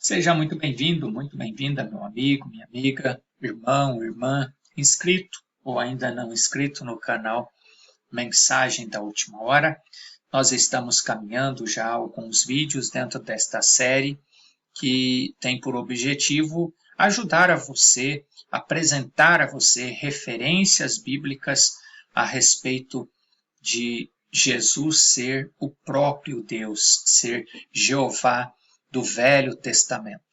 Seja muito bem-vindo, muito bem-vinda, meu amigo, minha amiga, irmão, irmã, inscrito ou ainda não inscrito no canal Mensagem da Última Hora. Nós estamos caminhando já alguns vídeos dentro desta série que tem por objetivo ajudar a você, apresentar a você referências bíblicas a respeito de Jesus ser o próprio Deus, ser Jeová do Velho Testamento.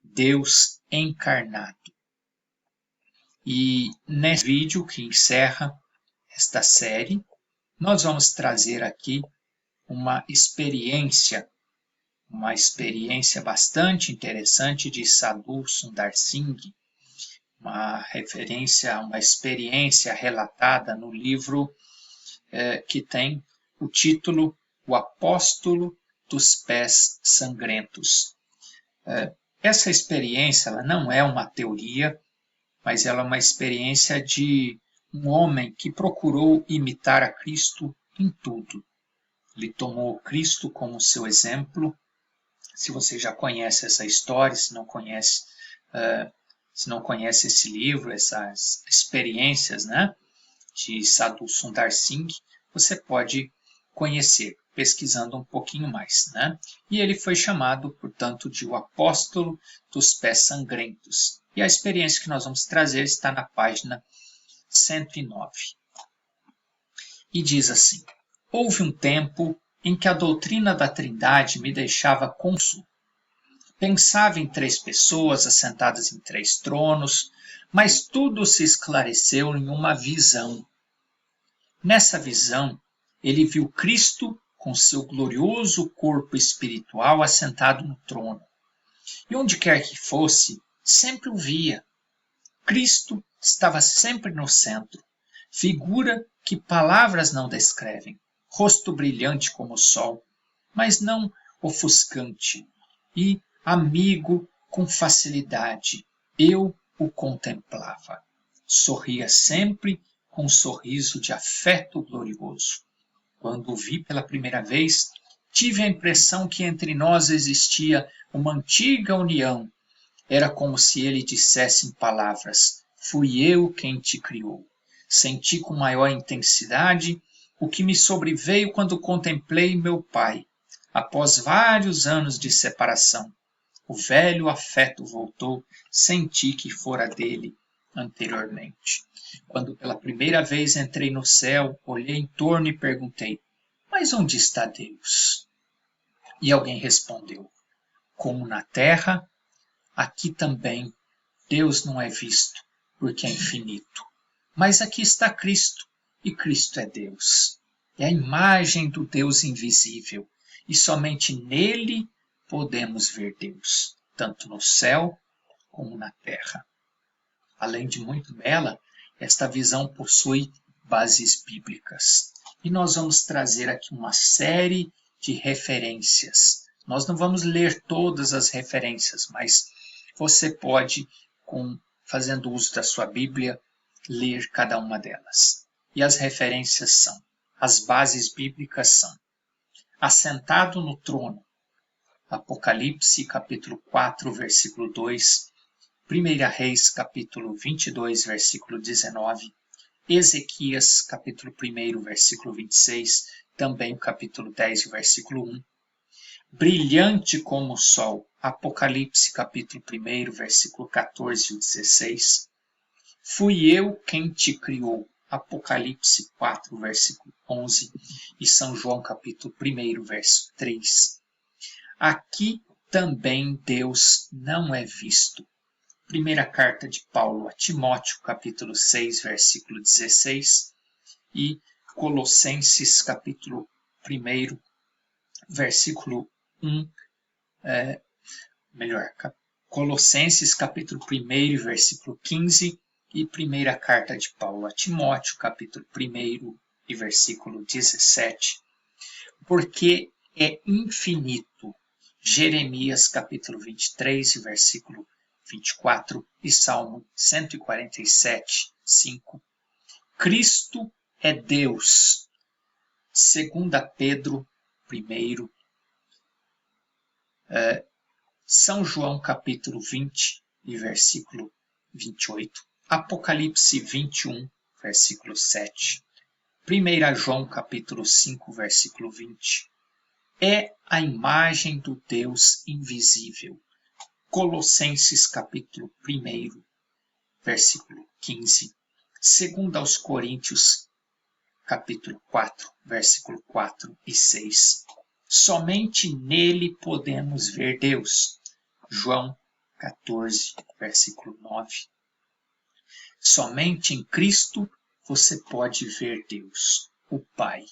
Deus encarnado. E nesse vídeo que encerra esta série, nós vamos trazer aqui uma experiência bastante interessante de Sadhu Sundar Singh, uma experiência relatada no livro que tem o título O Apóstolo dos Pés Sangrentos. Essa experiência ela não é uma teoria, mas ela é uma experiência de um homem que procurou imitar a Cristo em tudo. Ele tomou Cristo como seu exemplo. Se você já conhece essa história, se não conhece esse livro, essas experiências, de Sadhu Sundar Singh, você pode conhecer, pesquisando um pouquinho mais. E ele foi chamado, portanto, de o Apóstolo dos Pés Sangrentos. E a experiência que nós vamos trazer está na página 109. E diz assim: houve um tempo em que a doutrina da Trindade me deixava confuso. Pensava em 3 pessoas assentadas em 3 tronos, mas tudo se esclareceu em uma visão. Nessa visão, ele viu Cristo com seu glorioso corpo espiritual assentado no trono. E onde quer que fosse, sempre o via. Cristo estava sempre no centro, figura que palavras não descrevem, rosto brilhante como o sol, mas não ofuscante, e amigo com facilidade. Eu o contemplava. Sorria sempre com um sorriso de afeto glorioso. Quando o vi pela primeira vez, tive a impressão que entre nós existia uma antiga união. Era como se ele dissesse em palavras: fui eu quem te criou. Senti com maior intensidade o que me sobreveio quando contemplei meu pai. Após vários anos de separação, o velho afeto voltou, senti que fora dele anteriormente. Quando pela primeira vez entrei no céu, olhei em torno e perguntei: mas onde está Deus? E alguém respondeu: como na terra, aqui também Deus não é visto, porque é infinito. Mas aqui está Cristo, e Cristo é Deus. É a imagem do Deus invisível, e somente nele podemos ver Deus, tanto no céu como na terra. Além de muito bela, esta visão possui bases bíblicas. E nós vamos trazer aqui uma série de referências. Nós não vamos ler todas as referências, mas você pode, fazendo uso da sua Bíblia, ler cada uma delas. E as referências são, as bases bíblicas são: assentado no trono, Apocalipse capítulo 4, versículo 2, 1 Reis capítulo 22, versículo 19, Ezequias capítulo 1, versículo 26, também o capítulo 10, versículo 1, brilhante como o sol, Apocalipse capítulo 1, versículo 14 e 16, fui eu quem te criou, Apocalipse 4, versículo 11, e São João capítulo 1, verso 3. Aqui também Deus não é visto. Primeira carta de Paulo a Timóteo, capítulo 6, versículo 16, e Colossenses, capítulo 1, versículo 1, Colossenses, capítulo 1, versículo 15, e primeira carta de Paulo a Timóteo, capítulo 1, e versículo 17, porque é infinito. Jeremias, capítulo 23, versículo 24, e Salmo 147, 5. Cristo é Deus. 2 Pedro 1, São João capítulo 20 e versículo 28, Apocalipse 21, versículo 7, 1 João capítulo 5, versículo 20, é a imagem do Deus invisível. Colossenses capítulo 1, versículo 15, 2 aos Coríntios capítulo 4, versículo 4 e 6. Somente nele podemos ver Deus. João 14, versículo 9. Somente em Cristo você pode ver Deus, o Pai.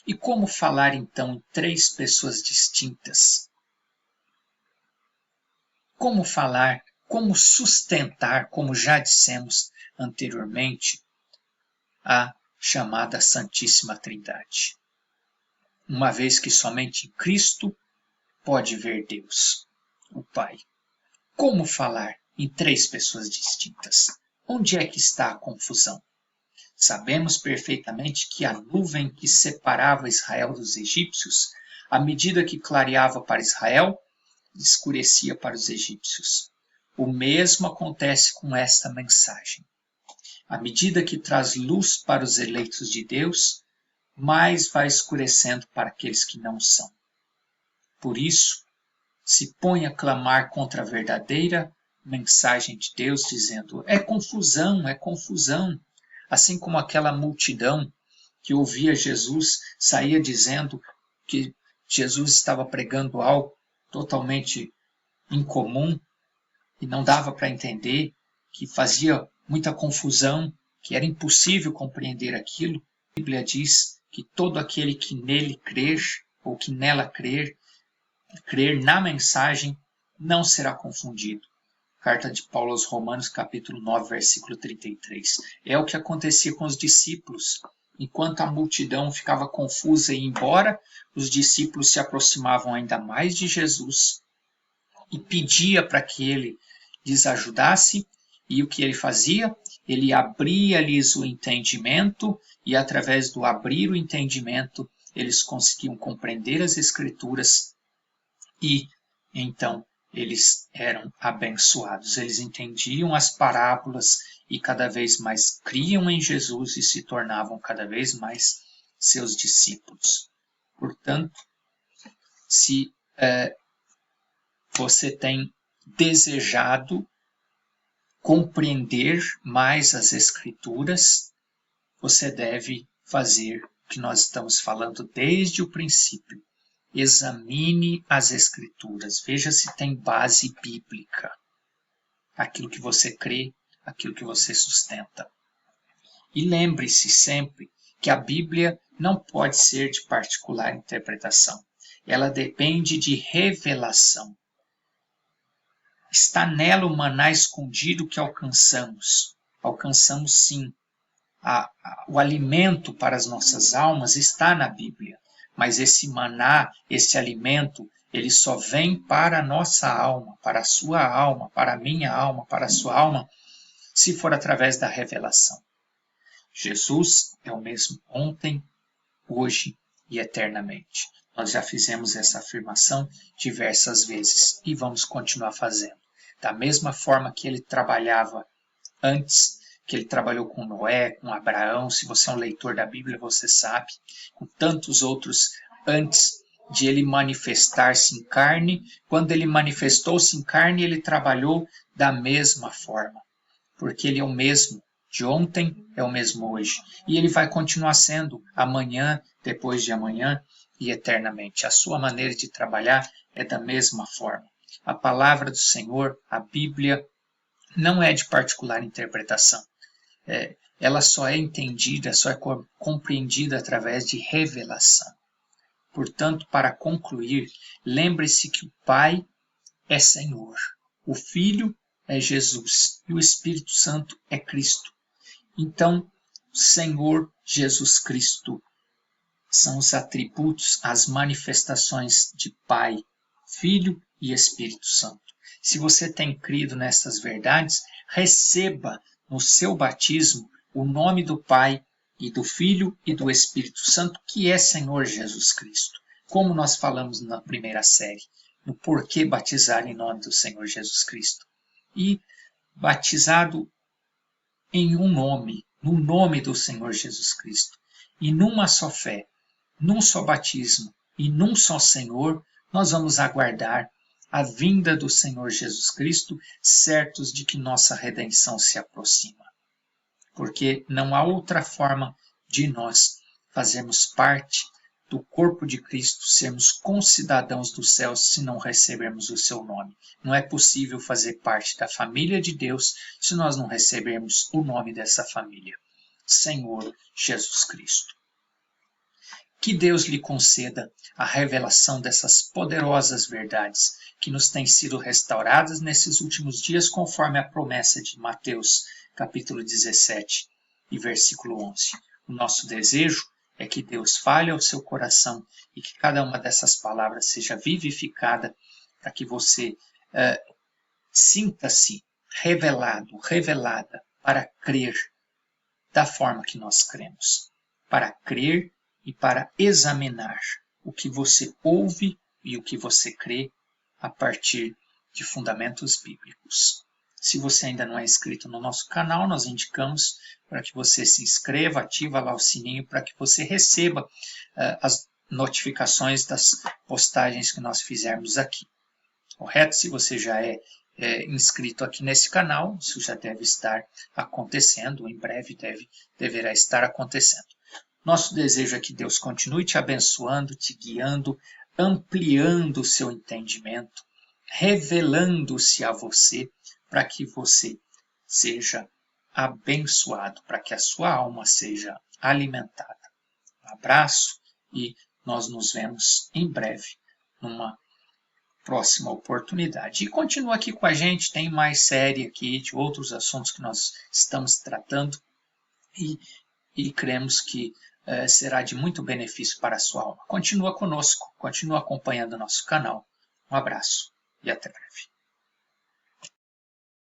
E como falar então em três pessoas distintas? Como falar, como sustentar, como já dissemos anteriormente, a chamada Santíssima Trindade? Uma vez que somente em Cristo pode ver Deus, o Pai. Como falar em três pessoas distintas? Onde é que está a confusão? Sabemos perfeitamente que a nuvem que separava Israel dos egípcios, à medida que clareava para Israel, escurecia para os egípcios. O mesmo acontece com esta mensagem. À medida que traz luz para os eleitos de Deus, mais vai escurecendo para aqueles que não são. Por isso, se põe a clamar contra a verdadeira mensagem de Deus, dizendo: é confusão. Assim como aquela multidão que ouvia Jesus saía dizendo que Jesus estava pregando algo totalmente incomum e não dava para entender, que fazia muita confusão, que era impossível compreender aquilo. A Bíblia diz que todo aquele que nele crer, ou que nela crer na mensagem, não será confundido. Carta de Paulo aos Romanos, capítulo 9, versículo 33. É o que acontecia com os discípulos. Enquanto a multidão ficava confusa e ia embora, os discípulos se aproximavam ainda mais de Jesus e pedia para que ele lhes ajudasse. E o que ele fazia? Ele abria-lhes o entendimento, e através do abrir o entendimento, eles conseguiam compreender as Escrituras e, então, eles eram abençoados. Eles entendiam as parábolas e cada vez mais criam em Jesus e se tornavam cada vez mais seus discípulos. Portanto, se você tem desejado compreender mais as Escrituras, você deve fazer o que nós estamos falando desde o princípio. Examine as Escrituras, veja se tem base bíblica. Aquilo que você crê, aquilo que você sustenta. E lembre-se sempre que a Bíblia não pode ser de particular interpretação. Ela depende de revelação. Está nela o maná escondido que alcançamos. Alcançamos sim. O alimento para as nossas almas está na Bíblia. Mas esse maná, esse alimento, ele só vem para a nossa alma, para a sua alma, para a minha alma, para a sua alma, se for através da revelação. Jesus é o mesmo ontem, hoje e eternamente. Nós já fizemos essa afirmação diversas vezes e vamos continuar fazendo. Da mesma forma que ele trabalhava antes, que ele trabalhou com Noé, com Abraão, se você é um leitor da Bíblia, você sabe, com tantos outros antes de ele manifestar-se em carne. Quando ele manifestou-se em carne, ele trabalhou da mesma forma, porque ele é o mesmo de ontem, é o mesmo hoje. E ele vai continuar sendo amanhã, depois de amanhã e eternamente. A sua maneira de trabalhar é da mesma forma. A palavra do Senhor, a Bíblia, não é de particular interpretação. Ela só é entendida, só é compreendida através de revelação. Portanto, para concluir, lembre-se que o Pai é Senhor, o Filho é Jesus e o Espírito Santo é Cristo. Então, Senhor Jesus Cristo são os atributos, as manifestações de Pai, Filho e Espírito Santo. Se você tem crido nessas verdades, receba no seu batismo o nome do Pai e do Filho e do Espírito Santo, que é Senhor Jesus Cristo. Como nós falamos na primeira série, no porquê batizar em nome do Senhor Jesus Cristo. E batizado em um nome, no nome do Senhor Jesus Cristo, e numa só fé, num só batismo e num só Senhor, nós vamos aguardar a vinda do Senhor Jesus Cristo, certos de que nossa redenção se aproxima. Porque não há outra forma de nós fazermos parte do corpo de Cristo, sermos concidadãos dos céus se não recebermos o seu nome. Não é possível fazer parte da família de Deus se nós não recebermos o nome dessa família, Senhor Jesus Cristo. Que Deus lhe conceda a revelação dessas poderosas verdades que nos têm sido restauradas nesses últimos dias, conforme a promessa de Mateus, capítulo 17 e versículo 11. O nosso desejo é que Deus fale ao seu coração e que cada uma dessas palavras seja vivificada para que você sinta-se revelado, revelada para crer da forma que nós cremos, para crer e para examinar o que você ouve e o que você crê a partir de fundamentos bíblicos. Se você ainda não é inscrito no nosso canal, nós indicamos para que você se inscreva, ativa lá o sininho para que você receba as notificações das postagens que nós fizermos aqui. Correto? Se você já é inscrito aqui nesse canal, isso já deve estar acontecendo, em breve deverá estar acontecendo. Nosso desejo é que Deus continue te abençoando, te guiando, ampliando o seu entendimento, revelando-se a você para que você seja abençoado, para que a sua alma seja alimentada. Um abraço e nós nos vemos em breve numa próxima oportunidade. E continua aqui com a gente, tem mais série aqui de outros assuntos que nós estamos tratando e cremos que será de muito benefício para a sua alma. Continua conosco, continua acompanhando o nosso canal. Um abraço e até breve.